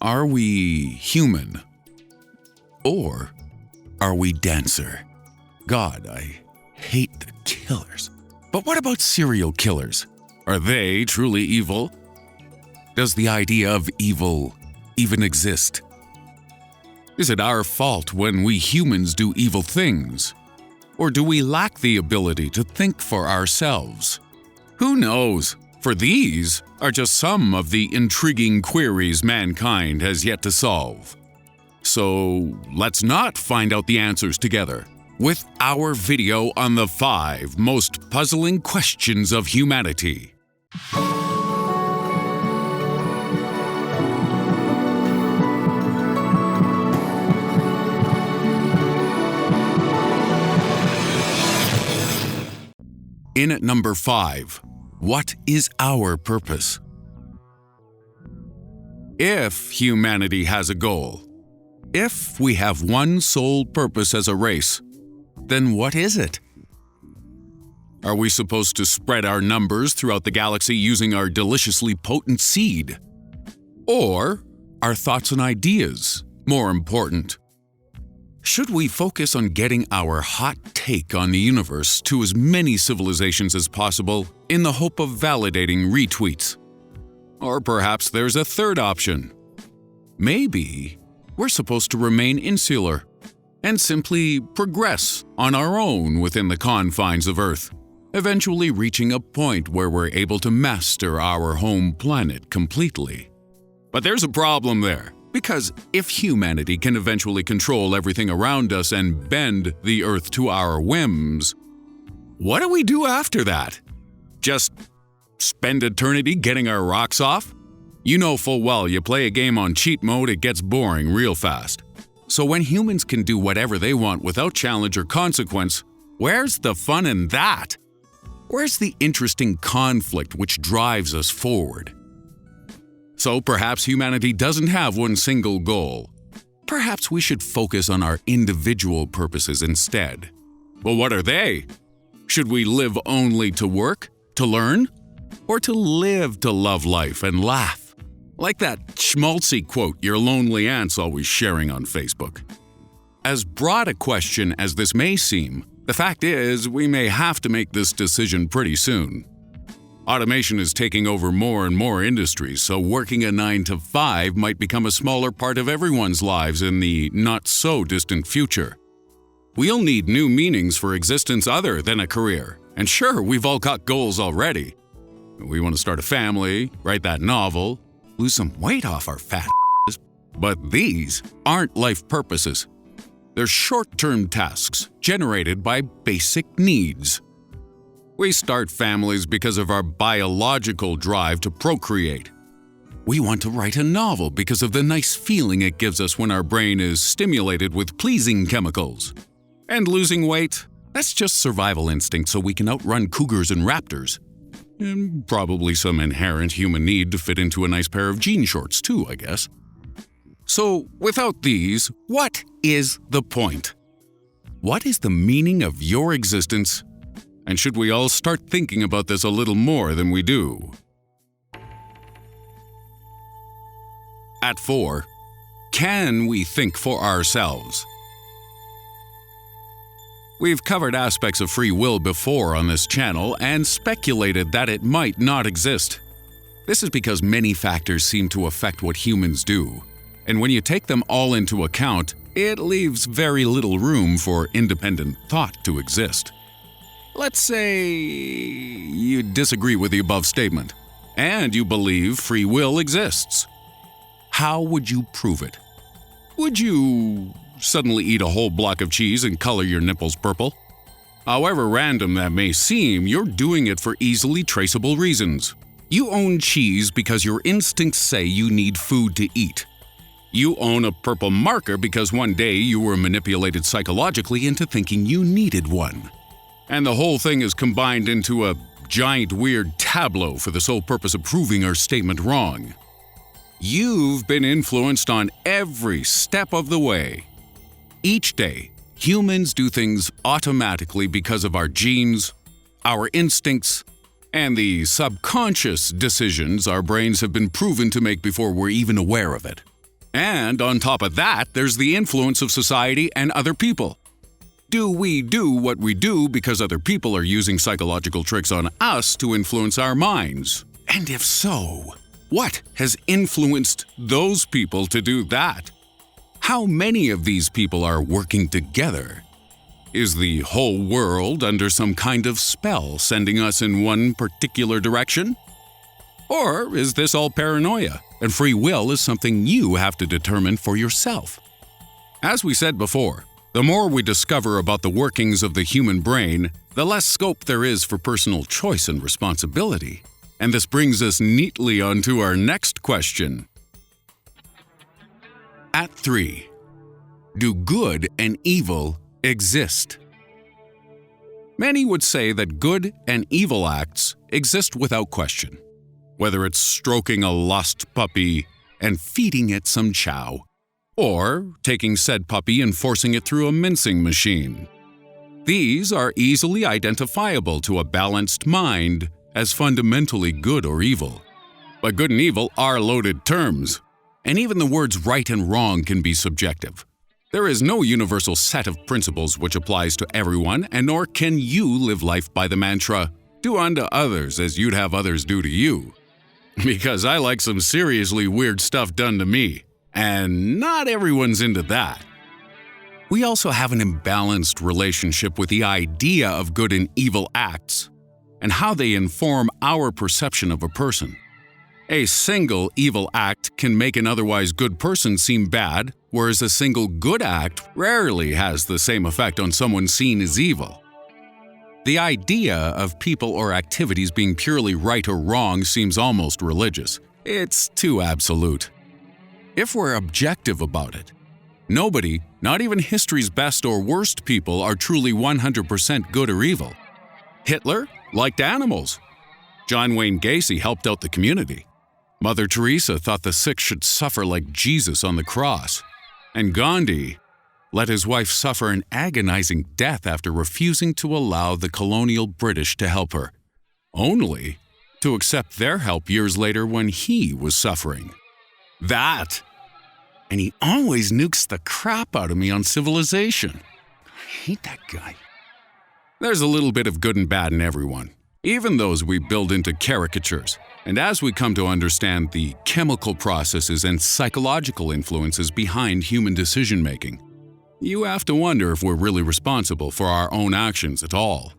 Are we human? Or are we dancer? God, I hate the killers. But what about serial killers? Are they truly evil? Does the idea of evil even exist? Is it our fault when we humans do evil things? Or do we lack the ability to think for ourselves? Who knows? For these are just some of the intriguing queries mankind has yet to solve. So let's not find out the answers together with our video on the 5 most puzzling questions of humanity. In at number 5, what is our purpose? If humanity has a goal, if we have one sole purpose as a race, then what is it? Are we supposed to spread our numbers throughout the galaxy using our deliciously potent seed? Or are thoughts and ideas more important? Should we focus on getting our hot take on the universe to as many civilizations as possible in the hope of validating retweets? Or perhaps there's a third option. Maybe we're supposed to remain insular and simply progress on our own within the confines of Earth, eventually reaching a point where we're able to master our home planet completely. But there's a problem there. Because if humanity can eventually control everything around us and bend the Earth to our whims, what do we do after that? Just spend eternity getting our rocks off? You know full well you play a game on cheat mode, it gets boring real fast. So when humans can do whatever they want without challenge or consequence, where's the fun in that? Where's the interesting conflict which drives us forward? So perhaps humanity doesn't have one single goal. Perhaps we should focus on our individual purposes instead. Well, what are they? Should we live only to work, to learn, or to live to love life and laugh? Like that schmaltzy quote your lonely aunt's always sharing on Facebook. As broad a question as this may seem, the fact is we may have to make this decision pretty soon. Automation is taking over more and more industries, so working a 9-to-5 might become a smaller part of everyone's lives in the not-so-distant future. We'll need new meanings for existence other than a career. And sure, we've all got goals already. We want to start a family, write that novel, lose some weight off our fat asses. But these aren't life purposes. They're short-term tasks generated by basic needs. We start families because of our biological drive to procreate. We want to write a novel because of the nice feeling it gives us when our brain is stimulated with pleasing chemicals. And losing weight, that's just survival instinct so we can outrun cougars and raptors. And probably some inherent human need to fit into a nice pair of jean shorts too, I guess. So without these, what is the point? What is the meaning of your existence? And should we all start thinking about this a little more than we do? At 4, can we think for ourselves? We've covered aspects of free will before on this channel and speculated that it might not exist. This is because many factors seem to affect what humans do. And when you take them all into account, it leaves very little room for independent thought to exist. Let's say you disagree with the above statement, and you believe free will exists. How would you prove it? Would you suddenly eat a whole block of cheese and color your nipples purple? However random that may seem, you're doing it for easily traceable reasons. You own cheese because your instincts say you need food to eat. You own a purple marker because one day you were manipulated psychologically into thinking you needed one. And the whole thing is combined into a giant weird tableau for the sole purpose of proving our statement wrong. You've been influenced on every step of the way. Each day, humans do things automatically because of our genes, our instincts, and the subconscious decisions our brains have been proven to make before we're even aware of it. And on top of that, there's the influence of society and other people. Do we do what we do because other people are using psychological tricks on us to influence our minds? And if so, what has influenced those people to do that? How many of these people are working together? Is the whole world under some kind of spell sending us in one particular direction? Or is this all paranoia, and free will is something you have to determine for yourself? As we said before, the more we discover about the workings of the human brain, the less scope there is for personal choice and responsibility. And this brings us neatly onto our next question. At 3. Do good and evil exist? Many would say that good and evil acts exist without question. Whether it's stroking a lost puppy and feeding it some chow, or taking said puppy and forcing it through a mincing machine. These are easily identifiable to a balanced mind as fundamentally good or evil. But good and evil are loaded terms, and even the words right and wrong can be subjective. There is no universal set of principles which applies to everyone, and nor can you live life by the mantra, "Do unto others as you'd have others do to you." Because I like some seriously weird stuff done to me, and not everyone's into that. We also have an imbalanced relationship with the idea of good and evil acts, and how they inform our perception of a person. A single evil act can make an otherwise good person seem bad, whereas a single good act rarely has the same effect on someone seen as evil. The idea of people or activities being purely right or wrong seems almost religious. It's too absolute. If we're objective about it, nobody, not even history's best or worst people, are truly 100% good or evil. Hitler liked animals. John Wayne Gacy helped out the community. Mother Teresa thought the sick should suffer like Jesus on the cross. And Gandhi let his wife suffer an agonizing death after refusing to allow the colonial British to help her, only to accept their help years later when he was suffering. That! And he always nukes the crap out of me on civilization. I hate that guy. There's a little bit of good and bad in everyone, even those we build into caricatures. And as we come to understand the chemical processes and psychological influences behind human decision-making, you have to wonder if we're really responsible for our own actions at all.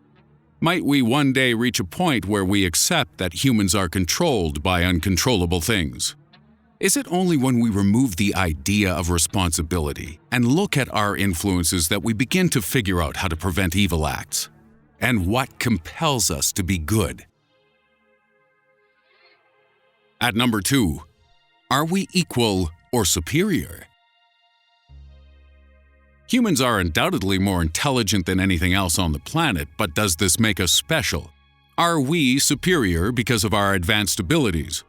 Might we one day reach a point where we accept that humans are controlled by uncontrollable things? Is it only when we remove the idea of responsibility and look at our influences that we begin to figure out how to prevent evil acts? And what compels us to be good? At number 2, are we equal or superior? Humans are undoubtedly more intelligent than anything else on the planet, but does this make us special? Are we superior because of our advanced abilities?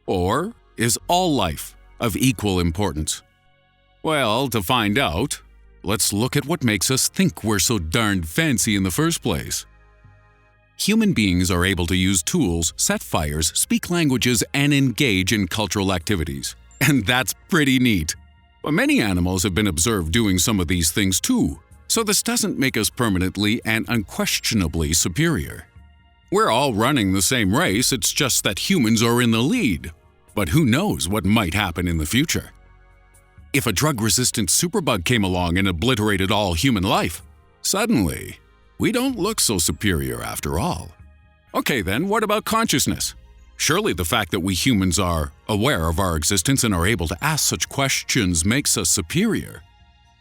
Or is all life of equal importance? Well, to find out, let's look at what makes us think we're so darned fancy in the first place. Human beings are able to use tools, set fires, speak languages, and engage in cultural activities. And that's pretty neat. But many animals have been observed doing some of these things too, so this doesn't make us permanently and unquestionably superior. We're all running the same race, it's just that humans are in the lead. But who knows what might happen in the future? If a drug-resistant superbug came along and obliterated all human life, suddenly, we don't look so superior after all. Okay then, what about consciousness? Surely the fact that we humans are aware of our existence and are able to ask such questions makes us superior.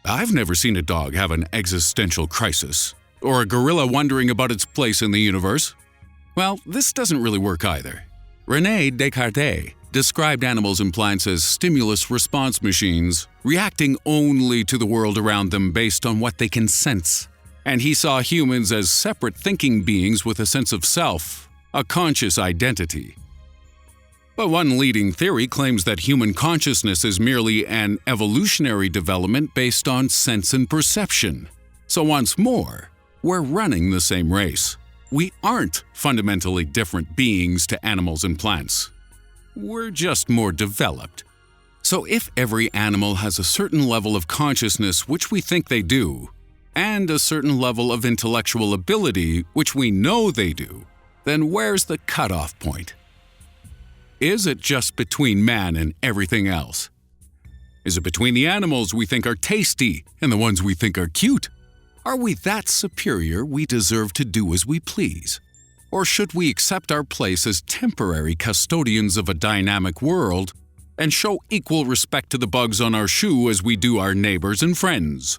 I've never seen a dog have an existential crisis, or a gorilla wondering about its place in the universe. Well, this doesn't really work either. René Descartes described animals and plants as stimulus-response machines, reacting only to the world around them based on what they can sense. And he saw humans as separate thinking beings with a sense of self, a conscious identity. But one leading theory claims that human consciousness is merely an evolutionary development based on sense and perception. So once more, we're running the same race. We aren't fundamentally different beings to animals and plants. We're just more developed. So if every animal has a certain level of consciousness, which we think they do, and a certain level of intellectual ability, which we know they do, then where's the cutoff point? Is it just between man and everything else? Is it between the animals we think are tasty and the ones we think are cute? Are we that superior we deserve to do as we please? Or should we accept our place as temporary custodians of a dynamic world and show equal respect to the bugs on our shoe as we do our neighbors and friends?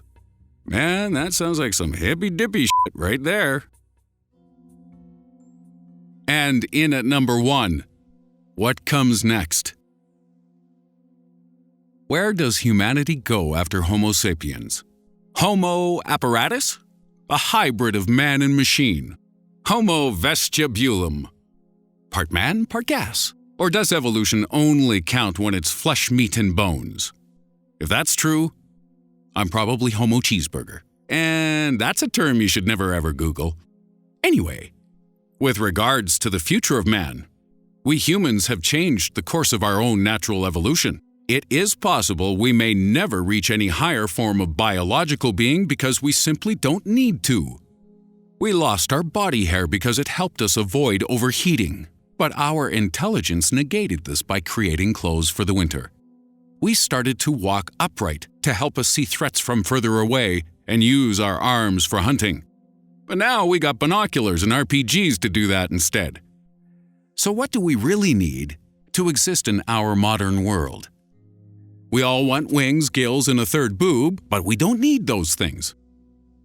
Man, that sounds like some hippy-dippy shit right there. And in at number 1, what comes next? Where does humanity go after Homo sapiens? Homo Apparatus? A hybrid of man and machine. Homo Vestibulum. Part man, part gas. Or does evolution only count when it's flesh, meat, and bones? If that's true, I'm probably Homo Cheeseburger. And that's a term you should never ever Google. Anyway, with regards to the future of man, we humans have changed the course of our own natural evolution. It is possible we may never reach any higher form of biological being because we simply don't need to. We lost our body hair because it helped us avoid overheating, but our intelligence negated this by creating clothes for the winter. We started to walk upright to help us see threats from further away and use our arms for hunting. But now we got binoculars and RPGs to do that instead. So what do we really need to exist in our modern world? We all want wings, gills, and a third boob, but we don't need those things.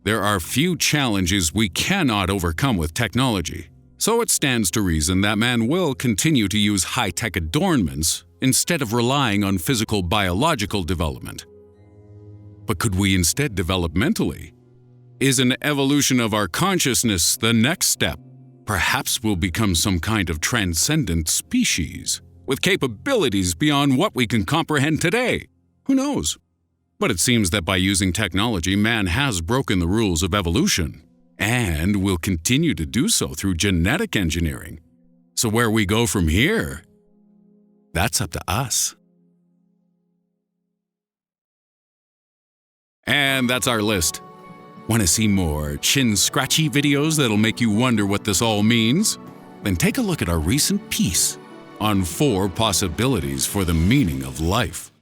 There are few challenges we cannot overcome with technology, so it stands to reason that man will continue to use high-tech adornments instead of relying on physical biological development. But could we instead develop mentally? Is an evolution of our consciousness the next step? Perhaps we'll become some kind of transcendent species, with capabilities beyond what we can comprehend today. Who knows? But it seems that by using technology, man has broken the rules of evolution, and will continue to do so through genetic engineering. So where we go from here, that's up to us. And that's our list. Want to see more chin-scratchy videos that'll make you wonder what this all means? Then take a look at our recent piece on 4 possibilities for the meaning of life.